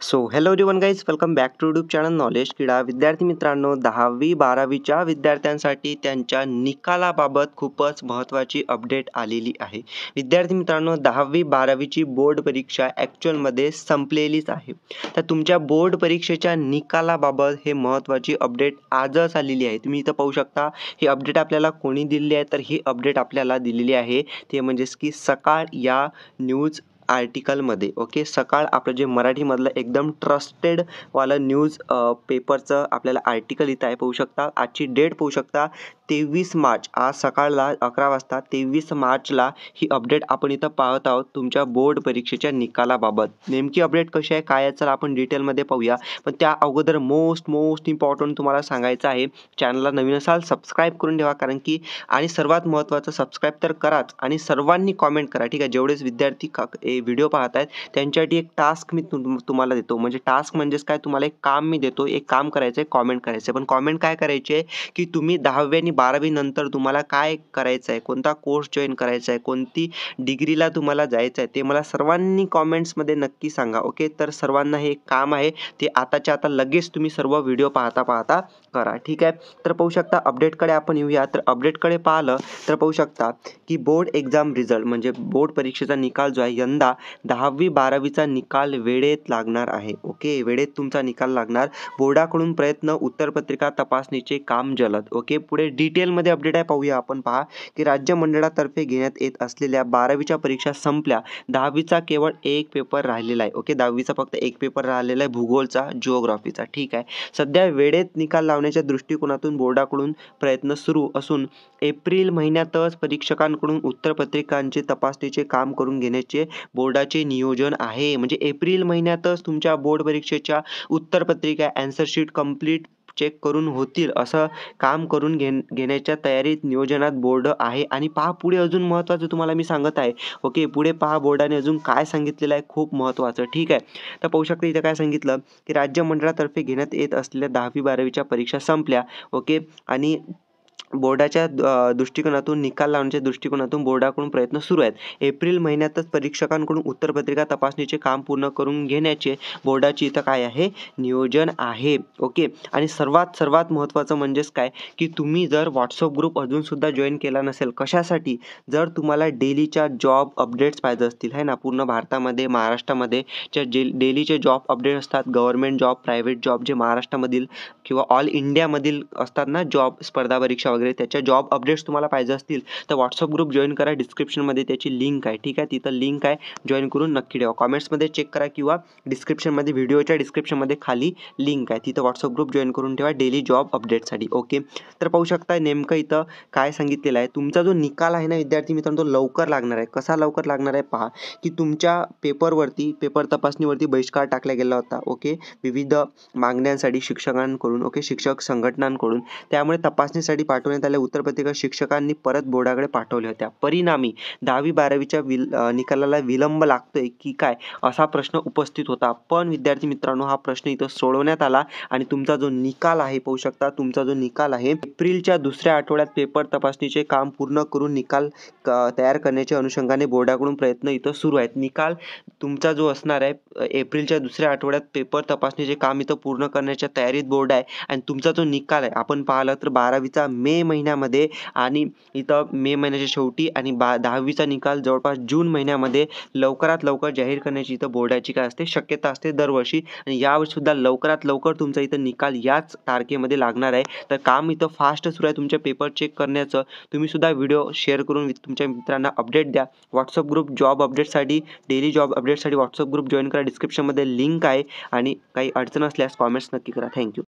So hello everyone guys, welcome back to YouTube channel knowledge Kida. विद्यार्थी मित्रांनो, 10वी-12वीच्या विद्यार्थ्यांसाठी त्यांच्या निकालाबाबत खूपच महत्त्वाची अपडेट आलेली आहे. विद्यार्थी मित्रांनो, 10वी-12वीची बोर्ड परीक्षा ॲक्च्युअलमध्ये संपलेलीच आहे. तर तुमच्या बोर्ड परीक्षेच्या निकालाबाबत हे महत्त्वाची अपडेट आजच आलेली आहे. तुम्ही इथं पाहू शकता, ही अपडेट आपल्याला कोणी दिलेली आहे, तर ही अपडेट आपल्याला दिलेली आहे ते म्हणजेच की सकाळ या न्यूज आर्टिकलमध्ये. ओके, सकाळ आपलं जे मराठीमधलं एकदम ट्रस्टेडवालं न्यूज पेपरचं आपल्याला आर्टिकल इथं आहे, पाहू शकता. आजची डेट पाहू शकता, 23 मार्च. आज सकाळला 11 वाजता 23 मार्चला ही अपडेट आपण इथं पाहत आहोत तुमच्या बोर्ड परीक्षेच्या निकालाबाबत. नेमकी अपडेट कशी आहे, काय आहे, चला आपण डिटेलमध्ये पाहूया. पण त्या अगोदर मोस्ट इम्पॉर्टंट तुम्हाला सांगायचं आहे, चॅनलला नवीन असाल सबस्क्राईब करून ठेवा, कारण की आणि सर्वात महत्त्वाचं सबस्क्राईब तर कराच आणि सर्वांनी कॉमेंट करा. ठीक आहे, जेवढेच विद्यार्थी व्हिडिओ पाहत आहेत त्यांच्यासाठी एक टास्क मी तुम्हाला देतो. म्हणजे टास्क म्हणजेच काय, तुम्हाला एक काम मी देतो. एक काम करायचं आहे, कॉमेंट करायचं आहे. पण कॉमेंट काय करायची आहे की तुम्ही 10वी आणि 12वी नंतर तुम्हाला काय करायचं आहे, कोणता कोर्स जॉईन करायचा आहे, कोणती डिग्रीला तुम्हाला जायचं आहे, ते मला सर्वांनी कॉमेंट्समध्ये नक्की सांगा. ओके, तर सर्वांना हे एक काम आहे, ते आताच्या आता लगेच तुम्ही सर्व व्हिडिओ पाहता करा. ठीक आहे, तर पाहू शकता अपडेटकडे आपण येऊया. तर अपडेटकडे पाहिलं तर पाहू शकता की बोर्ड एक्झाम रिझल्ट म्हणजे बोर्ड परीक्षेचा निकाल जो आहे, यंदा 10वी-12वीचा निकाल वेळेत लागणार आहे. ओके, वेळेत तुमचा निकाल लागणार. बोर्डाकडून प्रयत्न, उत्तरपत्रिका तपासणीचे काम जलद. ओके, पुढे डिटेलमध्ये अपडेट आहे, पाहूया आपण. पहा की राज्य मंडळातर्फे घेण्यात येत असलेल्या 12वीच्या परीक्षा संपल्या. 10वीचा केवळ एक पेपर राहिलेला आहे. ओके, 10वीचा फक्त एक पेपर राहिलेला आहे, भूगोलचा, जिओग्राफीचा. ठीक आहे, सध्या वेळेत निकाल लावण्याच्या दृष्टिकोनातून बोर्डाकडून प्रयत्न सुरू असून एप्रिल महिन्यातच परीक्षकांकडून उत्तरपत्रिकांचे तपासणीचे काम करून घेण्याचे बोर्डाचे नियोजन आहे. म्हणजे एप्रिल महिन्यातच तुमच्या बोर्ड परीक्षेच्या उत्तरपत्रिका, अँसर शीट कंप्लीट चेक करून होतील, असं काम करून घेण्याच्या तयारीत, नियोजनात बोर्ड आहे. आणि पहा पुढे अजून महत्त्वाचं तुम्हाला मी सांगत आहे. ओके, पुढे पहा बोर्डाने अजून काय सांगितलेलं आहे, खूप महत्त्वाचं. ठीक आहे, तर पाहू शकता इथं काय सांगितलं की राज्य मंडळातर्फे घेण्यात येत असलेल्या 10वी-12वीच्या परीक्षा संपल्या. ओके, आणि बोर्डाच्या दृष्टिकोनातून, निकाल लावण्याच्या दृष्टिकोनातून बोर्डाकडून प्रयत्न सुरू आहेत. एप्रिल महिन्यातच परीक्षकांकडून उत्तरपत्रिका तपासणीचे काम पूर्ण करून घेण्याचे बोर्डाची इथं काय आहे, नियोजन आहे. ओके, आणि सर्वात महत्त्वाचं म्हणजेच काय की तुम्ही जर व्हॉट्सअप ग्रुप अजूनसुद्धा जॉईन केला नसेल, कशासाठी, जर तुम्हाला डेलीच्या जॉब अपडेट्स पाहिजे असतील आहे ना, पूर्ण भारतामध्ये, महाराष्ट्रामध्ये डेलीचे जॉब अपडेट असतात, गव्हर्नमेंट जॉब, प्रायव्हेट जॉब, जे महाराष्ट्रामधील किंवा ऑल इंडियामधील असतात ना जॉब, स्पर्धा परीक्षा वगैरे, त्याच्या जॉब अपडेट्स तुम्हाला पाहिजे असतील तर व्हॉट्सअप ग्रुप जॉईन करा. डिस्क्रिप्शनमध्ये त्याची लिंक आहे. ठीक आहे, तिथं लिंक आहे, जॉईन करून नक्की ठेवा. कॉमेंट्समध्ये चेक करा किंवा डिस्क्रिप्शनमध्ये, व्हिडिओच्या डिस्क्रिप्शनमध्ये खाली लिंक आहे, तिथं व्हॉट्सअप ग्रुप जॉईन करून ठेवा डेली जॉब अपडेटसाठी. ओके, तर पाहू शकता नेमकं इथं काय सांगितलेलं आहे. तुमचा जो निकाल आहे ना विद्यार्थी मित्रांनो, तो लवकर लागणार आहे. कसा लवकर लागणार आहे, पहा की तुमच्या पेपर तपासणीवरती बहिष्कार टाकला गेला होता. ओके, विविध मागण्यांसाठी शिक्षकांकडून, ओके, शिक्षक संघटनांकडून. त्यामुळे तपासणीसाठी पाठवण्यात आल्या उत्तरपत्रिका शिक्षकांनी परत बोर्डाकडे पाठवल्या होत्या. परिणामी 10वी-12वीच्या निकालाला विलंब लागतोय की काय, असा प्रश्न उपस्थित होता. पण विद्यार्थी मित्रांनो, हा प्रश्न इथं सोडवण्यात आला आणि तुमचा जो निकाल आहे, पाहू शकता तुमचा जो निकाल आहे, एप्रिलच्या दुसऱ्या आठवड्यात पेपर तपासणीचे काम पूर्ण करून निकाल तयार करण्याच्या अनुषंगाने बोर्डाकडून प्रयत्न इथं सुरू आहेत. निकाल तुमचा जो असणार आहे एप्रिलच्या दुसऱ्या आठवड्यात पेपर तपासणीचे काम इथं पूर्ण करण्याच्या तयारीत बोर्ड आहे. आणि तुमचा जो निकाल आहे, आपण पाहिलं तर 12वीचा मे महिन्यामध्ये, आणि इथं मे महिन्याच्या शेवटी, आणि 10वीचा निकाल जवळपास जून महिन्यामध्ये लवकरात लवकर जाहीर करण्याची इथं बोर्डाची काय असते, शक्यता असते दरवर्षी. आणि यावर्षी सुद्धा लवकरात लवकर तुमचा इथं निकाल याच तारखेमध्ये लागणार आहे. तर काम इथं फास्ट सुरू आहे तुमच्या पेपर चेक करण्याचं. तुम्ही सुद्धा व्हिडिओ शेअर करून तुमच्या मित्रांना अपडेट द्या. व्हॉट्सअप ग्रुप जॉब अपडेटसाठी, डेली जॉब अपडेटसाठी व्हॉट्सअप ग्रुप जॉईन करा. डिस्क्रिप्शनमध्ये लिंक आहे. आणि काही अडचण असल्यास कॉमेंट्स नक्की करा. थँक्यू.